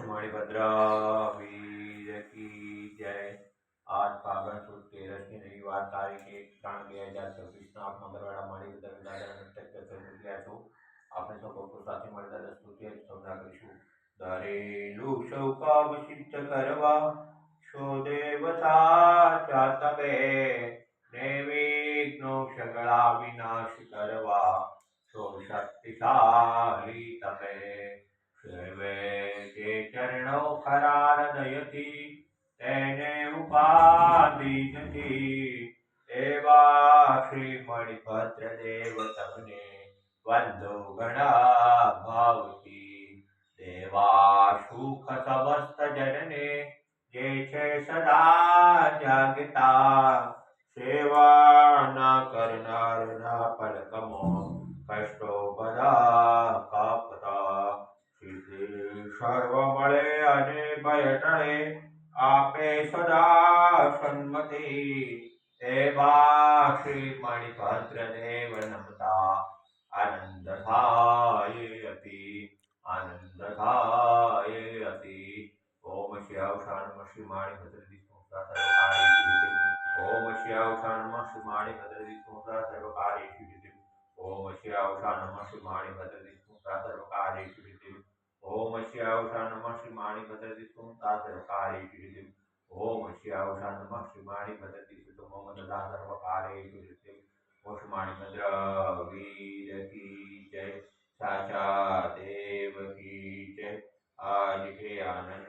मणिभद्र वीर की जय। आज फागण सुद 13 रविवार तारीख 1/3/2026 મંગળવાડા મણિભદ્ર દાદાના નક્ષત્ર ચંદ્ર છો આપણે સૌ ભક્તો સાથે મળી દાદા સ્તુતિ સ્તવના કરીશું। ધરેલું સૌ કામ સિદ્ધ કરવા છો દેવતા ચાતકે નિર્વિઘ્નો સકળા વિનાશ કરવા છો શક્તિશાળી તમે। સર્વે જે ચરણો ખરા હૃદયથી તેને ઉપાધિ નથી એવા શ્રી મણિભદ્ર દેવ તમને વંદો ઘણા ભાવથી। દેવા સુખ સમસ્ત જનને જે છે સદા જાગતા સેવા ના કરનારના પલકમો કષ્ટો બધા કાપતા। સિદ્ધિ સર્વ મળે અને ભય ટળે આપે સદા સન્મતિ એવા શ્રી મણિભદ્ર દેવ નમતા આનંદ થાય અતિ આનંદ થાય અતિ। ઓમ શ્યાવશાન શ્રી મણિભદ્ર વિષ્ણુ ઓમ શ્યાવશાન શ્રી મણિભદ્ર વિષ્ણુ સર્વકાર્યેષુ સિદ્ધિ। ઓમ શ્યાવશાન શ્રી મણિભદ્ર વિષ્ણુ સર્વકાર્યેષુ સિદ્ધિ। ओम श्यावशा नमः श्री मणिभद्र सर्वकार्येषु सिद्धिम्। ओम श्यावशा नमः श्री मणिभद्र ओम ददा सर्वकार्येषु सिद्धिम्। ओम श्री मणिभद्र वीर की जय। साचा देव की जय। आज के आनंद